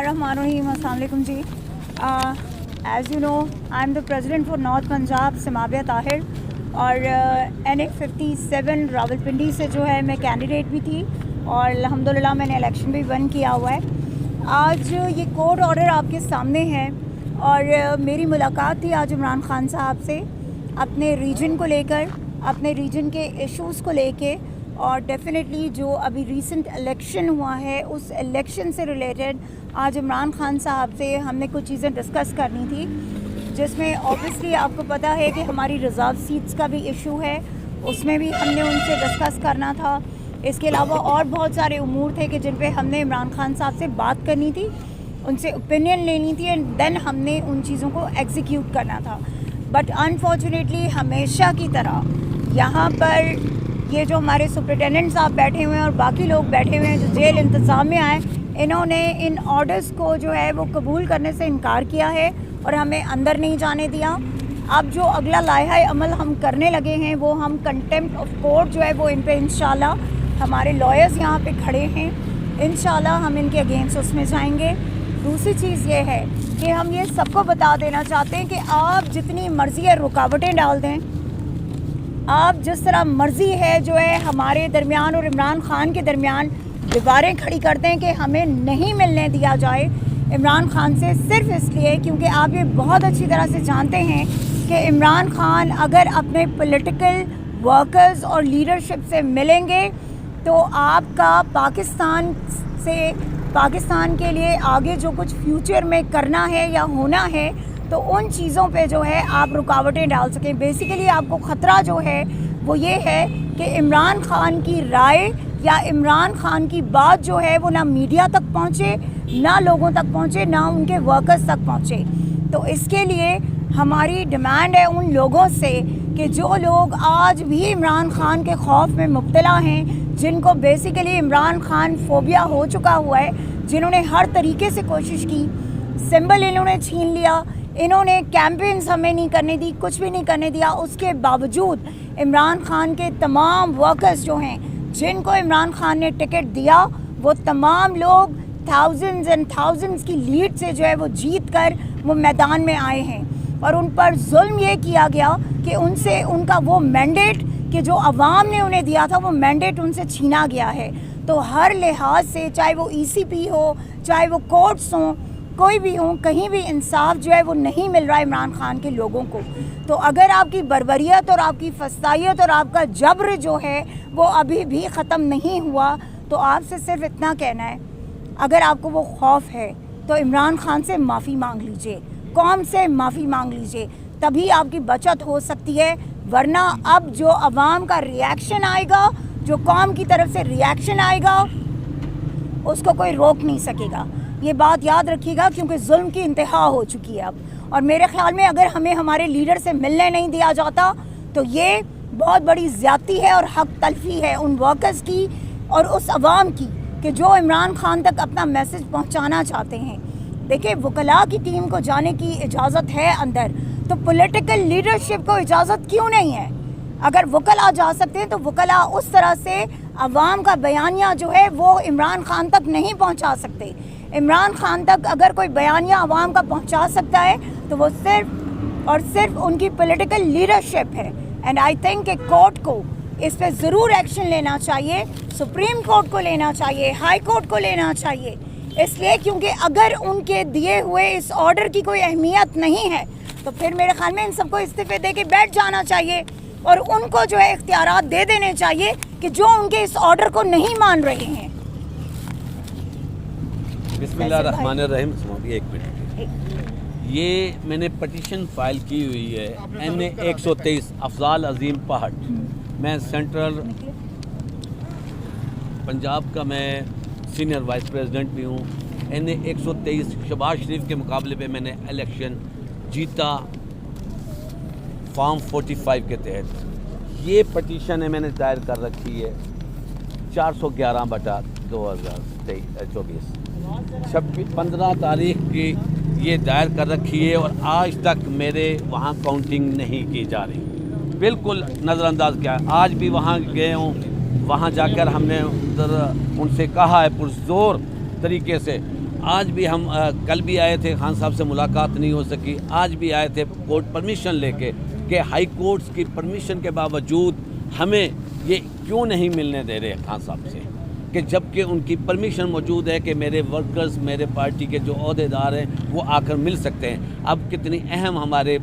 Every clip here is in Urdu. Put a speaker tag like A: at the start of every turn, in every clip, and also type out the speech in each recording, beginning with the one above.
A: Bismillahirrahmanirrahim. Assalamu alaikum ji. As you know, I am the president for North Punjab, Samabiya Tahir, اور NA57 راولپنڈی سے جو ہے میں کینڈیڈیٹ بھی تھی اور الحمدللہ میں نے الیکشن بھی ون کیا ہوا ہے. آج یہ کورٹ آرڈر آپ کے سامنے ہے اور میری ملاقات تھی آج عمران خان صاحب سے اپنے ریجن کو لے کر, اپنے ریجن کے ایشوز کو لے کے, اور ڈیفینیٹلی جو ابھی ریسنٹ الیکشن ہوا ہے اس الیکشن سے ریلیٹڈ آج عمران خان صاحب سے ہم نے کچھ چیزیں ڈسکس کرنی تھی, جس میں اوبیسلی آپ کو پتہ ہے کہ ہماری ریزرو سیٹس کا بھی ایشو ہے, اس میں بھی ہم نے ان سے ڈسکس کرنا تھا. اس کے علاوہ اور بہت سارے امور تھے کہ جن پہ ہم نے عمران خان صاحب سے بات کرنی تھی, ان سے اوپینین لینی تھی, اینڈ دین ہم نے ان چیزوں کو ایگزیکیوٹ کرنا تھا. بٹ انفارچونیٹلی ہمیشہ کی طرح یہاں پر یہ جو ہمارے سپرنٹینڈنٹ صاحب بیٹھے ہوئے ہیں اور باقی لوگ بیٹھے ہوئے ہیں جو جیل انتظام میں آئے, انہوں نے ان آرڈرز کو جو ہے وہ قبول کرنے سے انکار کیا ہے اور ہمیں اندر نہیں جانے دیا. اب جو اگلا لائحہ عمل ہم کرنے لگے ہیں وہ ہم کنٹیمپٹ آف کورٹ جو ہے وہ ان پہ انشاءاللہ ہمارے لائرز یہاں پہ کھڑے ہیں, انشاءاللہ ہم ان کے اگینسٹ اس میں جائیں گے. دوسری چیز یہ ہے کہ ہم یہ سب کو بتا دینا چاہتے ہیں کہ آپ جتنی مرضی ہے رکاوٹیں ڈال دیں, آپ جس طرح مرضی ہے جو ہے ہمارے درمیان اور عمران خان کے درمیان دیواریں کھڑی کر دیں کہ ہمیں نہیں ملنے دیا جائے عمران خان سے, صرف اس لیے کیونکہ آپ یہ بہت اچھی طرح سے جانتے ہیں کہ عمران خان اگر اپنے پولیٹیکل ورکرز اور لیڈرشپ سے ملیں گے تو آپ کا پاکستان کے لیے آگے جو کچھ فیوچر میں کرنا ہے یا ہونا ہے تو ان چیزوں پہ جو ہے آپ رکاوٹیں ڈال سکیں. بیسیکلی آپ کو خطرہ جو ہے وہ یہ ہے کہ عمران خان کی رائے یا عمران خان کی بات جو ہے وہ نہ میڈیا تک پہنچے, نہ لوگوں تک پہنچے, نہ ان کے ورکرز تک پہنچے. تو اس کے لیے ہماری ڈیمانڈ ہے ان لوگوں سے کہ جو لوگ آج بھی عمران خان کے خوف میں مبتلا ہیں, جن کو بیسیکلی عمران خان فوبیا ہو چکا ہوا ہے, جنہوں نے ہر طریقے سے کوشش کی, سمبل انہوں نے چھین لیا, انہوں نے کیمپینز ہمیں نہیں کرنے دی, کچھ بھی نہیں کرنے دیا, اس کے باوجود عمران خان کے تمام ورکرز جو ہیں جن کو عمران خان نے ٹکٹ دیا وہ تمام لوگ تھاؤزنڈز اینڈ تھاؤزنڈز کی لیڈ سے جو ہے وہ جیت کر وہ میدان میں آئے ہیں, اور ان پر ظلم یہ کیا گیا کہ ان کا وہ مینڈیٹ کہ جو عوام نے انہیں دیا تھا وہ مینڈیٹ ان سے چھینا گیا ہے. تو ہر لحاظ سے چاہے وہ ECP ہو, چاہے وہ کورٹس ہوں, کوئی بھی ہوں, کہیں بھی انصاف جو ہے وہ نہیں مل رہا ہے عمران خان کے لوگوں کو. تو اگر آپ کی بربریت اور آپ کی فسادیت اور آپ کا جبر جو ہے وہ ابھی بھی ختم نہیں ہوا تو آپ سے صرف اتنا کہنا ہے, اگر آپ کو وہ خوف ہے تو عمران خان سے معافی مانگ لیجئے, قوم سے معافی مانگ لیجئے, تبھی آپ کی بچت ہو سکتی ہے. ورنہ اب جو عوام کا ریاکشن آئے گا, جو قوم کی طرف سے ریاکشن آئے گا, اس کو کوئی روک نہیں سکے گا. یہ بات یاد رکھیے گا کیونکہ ظلم کی انتہا ہو چکی ہے اب, اور میرے خیال میں اگر ہمیں ہمارے لیڈر سے ملنے نہیں دیا جاتا تو یہ بہت بڑی زیادتی ہے اور حق تلفی ہے ان ورکرز کی اور اس عوام کی کہ جو عمران خان تک اپنا میسج پہنچانا چاہتے ہیں. دیکھیں, وکلاء کی ٹیم کو جانے کی اجازت ہے اندر, تو پولیٹیکل لیڈرشپ کو اجازت کیوں نہیں ہے؟ اگر وکلاء جا سکتے ہیں تو وکلاء اس طرح سے عوام کا بیانیہ جو ہے وہ عمران خان تک نہیں پہنچا سکتے. عمران خان تک اگر کوئی بیانیہ عوام کا پہنچا سکتا ہے تو وہ صرف اور صرف ان کی پولیٹیکل لیڈرشپ ہے. اینڈ آئی تھنک کہ کورٹ کو اس پہ ضرور ایکشن لینا چاہیے, سپریم کورٹ کو لینا چاہیے, ہائی کورٹ کو لینا چاہیے, اس لیے کیونکہ اگر ان کے دیے ہوئے اس آرڈر کی کوئی اہمیت نہیں ہے تو پھر میرے خیال میں ان سب کو استعفے دے کے بیٹھ جانا چاہیے اور ان کو جو ہے اختیارات دے دینے چاہیے کہ جو ان کے اس آرڈر کو نہیں مان رہے ہیں.
B: بسم اللہ الرحمن الرحیم. ایک منٹ, یہ میں نے پٹیشن فائل کی ہوئی ہے NA 123 افضال عظیم پہاڑ. میں سینٹرل پنجاب کا میں سینئر وائس پریزیڈنٹ بھی ہوں. NA 123 شہباز شریف کے مقابلے پہ میں نے الیکشن جیتا فارم 45 کے تحت. یہ پٹیشن ہے میں نے دائر کر رکھی ہے 411/2024 15 تاریخ کی یہ دائر کر رکھی ہے, اور آج تک میرے وہاں کاؤنٹنگ نہیں کی جا رہی, بالکل نظر انداز کیا ہے. آج بھی وہاں گئے ہوں, وہاں جا کر ہم نے ان سے کہا ہے پرزور طریقے سے, آج بھی ہم کل بھی آئے تھے، خان صاحب سے ملاقات نہیں ہو سکی، آج بھی آئے تھے کورٹ پرمیشن لے کے کہ ہائی کورٹس کی پرمیشن کے باوجود ہمیں یہ کیوں نہیں ملنے دے رہے خان صاحب سے، کہ جبکہ ان کی پرمیشن موجود ہے کہ میرے ورکرز، میرے پارٹی کے جو عہدیدار ہیں وہ آ کر مل سکتے ہیں۔ اب کتنی اہم ہمارے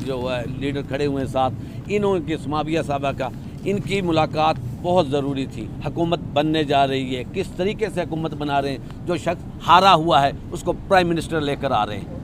B: جو لیڈر کھڑے ہوئے ہیں ساتھ، انہوں کی سماویہ صاحبہ کا، ان کی ملاقات بہت ضروری تھی۔ حکومت بننے جا رہی ہے، کس طریقے سے حکومت بنا رہے ہیں، جو شخص ہارا ہوا ہے اس کو پرائم منسٹر لے کر آ رہے ہیں۔